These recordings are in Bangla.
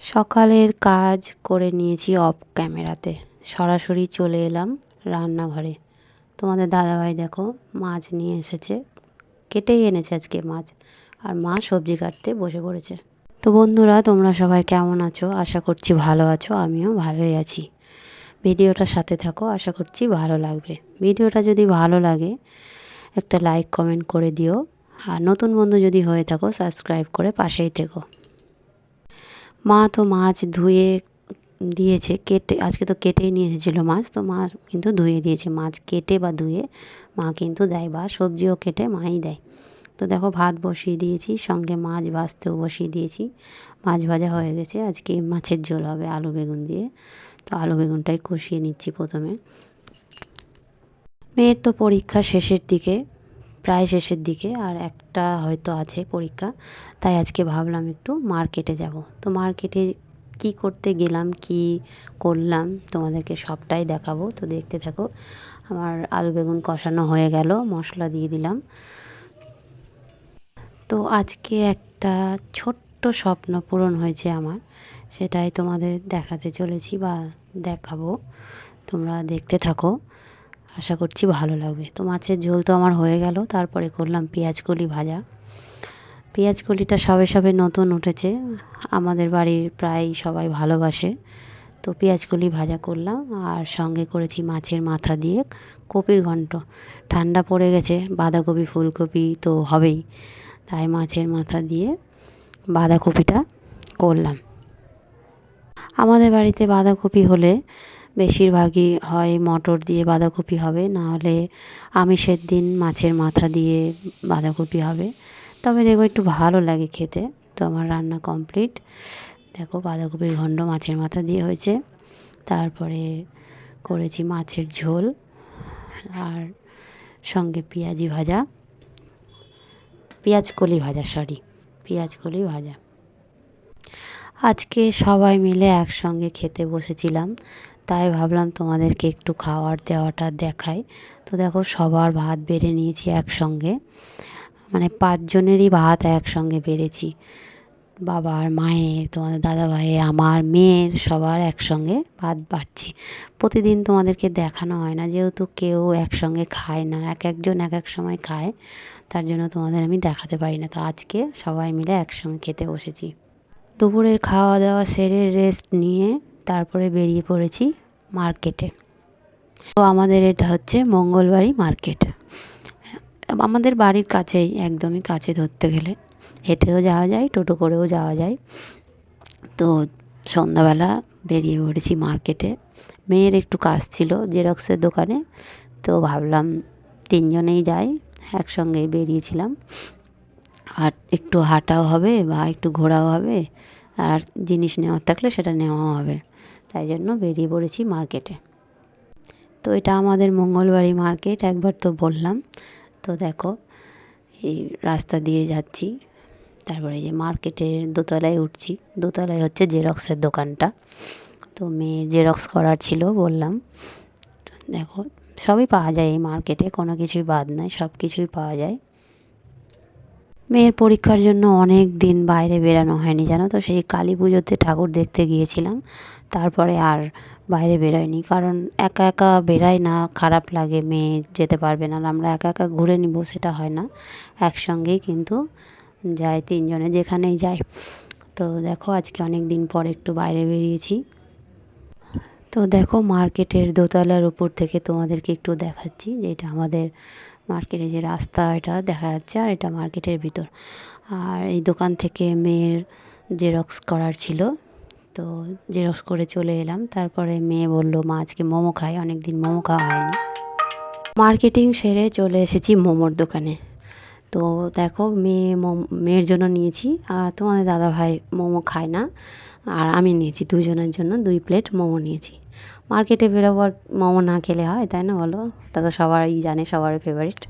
সকালের কাজ করে নিয়েছি অফ ক্যামেরাতে, সরাসরি চলে এলাম রান্নাঘরে। তোমাদের দাদাভাই দেখো মাছ নিয়ে এসেছে, কেটেই এনেছে আজকে মাছ, আর মা সবজি কাটতে বসে পড়েছে। তো বন্ধুরা, তোমরা সবাই কেমন আছো? আশা করছি ভালো আছো, আমিও ভালোই আছি। ভিডিওটার সাথে থাকো, আশা করছি ভালো লাগবে। ভিডিওটা যদি ভালো লাগে একটা লাইক কমেন্ট করে দিও, আর নতুন বন্ধু যদি হয়ে থাকো সাবস্ক্রাইব করে পাশেই থেকো। মা তো মাছ ধুয়ে দিয়েছে, কেটে, আজকে তো কেটেই নিয়ে এসেছিলো মাছ, তো মা কিন্তু ধুয়ে দিয়েছে। মাছ কেটে বা ধুয়ে মা কিন্তু দেয়, বা সবজিও কেটে মাই দেয়। তো দেখো ভাত বসিয়ে দিয়েছি, সঙ্গে মাছ ভাজতেও বসিয়ে দিয়েছি। মাছ ভাজা হয়ে গেছে, আজকে মাছের ঝোল হবে আলু বেগুন দিয়ে। তো আলু বেগুনটাই কষিয়ে নিচ্ছি প্রথমে। মেয়ের তো পরীক্ষা শেষের দিকে, প্রায় শেষের দিকে, আর একটা হয়তো আছে পরীক্ষা। তাই আজকে ভাবলাম একটু মার্কেটে যাব। তো মার্কেটে কি করতে গেলাম, কি করলাম তোমাদেরকে সবটাই দেখাবো। তো দেখতে থাকো। আমার আলু বেগুন কষানো হয়ে গেল, মশলা দিয়ে দিলাম। তো আজকে একটা ছোট্ট স্বপ্ন পূরণ হয়েছে আমার, সেটাই তোমাদের দেখাতে চলেছি বা দেখাবো। তোমরা দেখতে থাকো, আশা করছি ভালো লাগবে। তো মাছের ঝোল তো আমার হয়ে গেল, তারপরে করলাম পেঁয়াজকলি ভাজা। পেঁয়াজকলিটা সবে সবে নতুন উঠেছে, আমাদের বাড়ির প্রায় সবাই ভালোবাসে। তো পেঁয়াজকলি ভাজা করলাম, আর সঙ্গে করেছি মাছের মাথা দিয়ে কপির ঘন্ট। ঠান্ডা পড়ে গেছে, বাঁধাকপি ফুলকপি তো হবেই, তাই মাছের মাথা দিয়ে বাঁধাকপিটা করলাম। আমাদের বাড়িতে বাঁধাকপি হলে বেশিরভাগই হয় মটর দিয়ে বাঁধাকপি হবে, না হলে আমিষের দিন মাছের মাথা দিয়ে বাঁধাকপি হবে। তবে দেখবো একটু ভালো লাগে খেতে। তো আমার রান্না কমপ্লিট। দেখো বাঁধাকপির ঘন্ট মাছের মাথা দিয়ে হয়েছে। তারপরে করেছি মাছের ঝোল, আর সঙ্গে পেঁয়াজি ভাজা, পেঁয়াজকলি ভাজা, পেঁয়াজকলি ভাজা। আজকে সবাই মিলে একসঙ্গে খেতে বসেছিলাম, তাই ভাবলাম তোমাদেরকে একটু খাওয়ার দেওয়াটা দেখাই। তো দেখো সবার ভাত বেড়ে নিয়েছি একসঙ্গে, মানে 5 জনেরই ভাত একসঙ্গে বেড়েছি। বাবার, মায়ের, তোমাদের দাদা ভাইয়ের, আমার, মেয়ের, সবার একসঙ্গে ভাত বাড়ছি। প্রতিদিন তোমাদেরকে দেখানো হয় না, যেহেতু কেউ একসঙ্গে খায় না, এক একজন এক এক সময় খায়, তার জন্য তোমাদের আমি দেখাতে পারি না। তো আজকে সবাই মিলে একসঙ্গে খেতে বসেছি। দুপুরের খাওয়া দাওয়া সেরে রেস্ট নিয়ে তারপরে বেরিয়ে পড়েছি মার্কেটে। তো আমাদের এটা হচ্ছে মঙ্গলবাড়ি মার্কেট, আমাদের বাড়ির কাছেই, একদমই কাছে ধরতে গেলে। হেঁটেও যাওয়া যায়, টোটো করেও যাওয়া যায়। তো সন্ধ্যাবেলা বেরিয়ে পড়েছি মার্কেটে। মেয়ের একটু কাজ ছিল জেরক্সের দোকানে, তো ভাবলাম 3 জনেই যাই, একসঙ্গেই বেরিয়েছিলাম। আর একটু হাঁটাও হবে বা একটু ঘোরাও হবে, আর জিনিস নেওয়ার থাকলে সেটা নেওয়াও হবে, তাই জন্য বেরিয়ে পড়েছি মার্কেটে। তো এটা আমাদের মঙ্গলবাড়ি মার্কেট, একবার তো বললাম। তো দেখো এই রাস্তা দিয়ে যাচ্ছি, তারপরে এই যে মার্কেটের দোতলায় উঠছি। দোতলায় হচ্ছে জেরক্সের দোকানটা। তো মেয়ের জেরক্স করার ছিল, বললাম। দেখো সবই পাওয়া যায় এই মার্কেটে, কোনো কিছুই বাদ নাই, সব কিছুই পাওয়া যায়। মেয়ের পরীক্ষার জন্য অনেক দিন বাইরে বেরানো হয়নি, জানো তো। সেই কালী পুজোতে ঠাকুর দেখতে গিয়েছিলাম, তারপরে আর বাইরে বেরোয়নি, কারণ একা একা বেরাই না, খারাপ লাগে, মেয়ে যেতে পারবে না, আর আমরা একা একা ঘুরে নিব সেটা হয় না। একসঙ্গেই কিন্তু যাই, 3 জনে যেখানেই যাই। তো দেখো আজকে অনেক দিন পর একটু বাইরে বেরিয়েছি। তো দেখো মার্কেটের দোতলার উপর থেকে তোমাদেরকে একটু দেখাচ্ছি, যে এটা আমাদের মার্কেটের যে রাস্তা, এটা দেখা যাচ্ছে, আর এটা মার্কেটের ভিতর। আর এই দোকান থেকে মেয়ের জেরক্স করার ছিল, তো জেরক্স করে চলে এলাম। তারপরে মেয়ে বলল মা আজকে মোমো খাই, অনেক দিন মোমো খাওয়া হয়নি। মার্কেটিং সেরে চলে এসেছি মোমোর দোকানে। তো দেখো মেয়ের জন্য নিয়েছি, আর তোমাদের দাদাভাই মোমো খায় না, আর আমি নিয়েছি, দুজনের জন্য 2 প্লেট মোমো নিয়েছি। মার্কেটে বেরোবো আর মোমো না খেলে হয়, তাই না বলো? এটা তো সবাই জানে, সবারই ফেভারিট।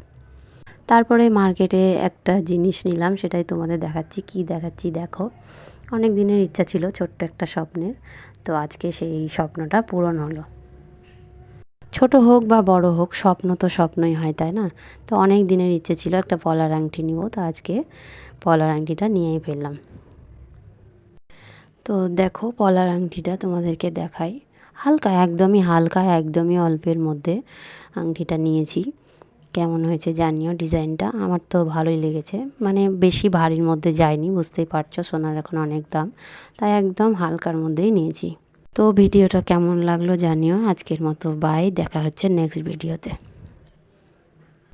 তারপরে মার্কেটে একটা জিনিস নিলাম, সেটাই তোমাদের দেখাচ্ছি। কি দেখাচ্ছি দেখো। অনেক দিনের ইচ্ছা ছিল, ছোট্ট একটা স্বপ্নের, তো আজকে সেই স্বপ্নটা পূরণ হলো। ছোট হোক বা বড় হোক, স্বপ্ন তো স্বপ্নই হয়, তাই না? তো অনেক দিনের ইচ্ছে ছিল একটা পলার আংটি নিব, তো আজকে পলার আংটিটা নিয়েই ফেললাম। তো দেখো পলার আংটিটা তোমাদেরকে দেখাই। হালকা, একদমই হালকা, একদমই অল্পের মধ্যে আংটিটা নিয়েছি। কেমন হয়েছে জানিও ডিজাইনটা, আমার তো ভালোই লেগেছে। মানে বেশি ভারীর মধ্যে যায়নি, বুঝতেই পারছো সোনার এখন অনেক দাম, তাই একদম হালকার মধ্যেই নিয়েছি। তো ভিডিওটা কেমন লাগলো জানিও। আজকের মতো বাই, দেখা হচ্ছে নেক্সট ভিডিওতে।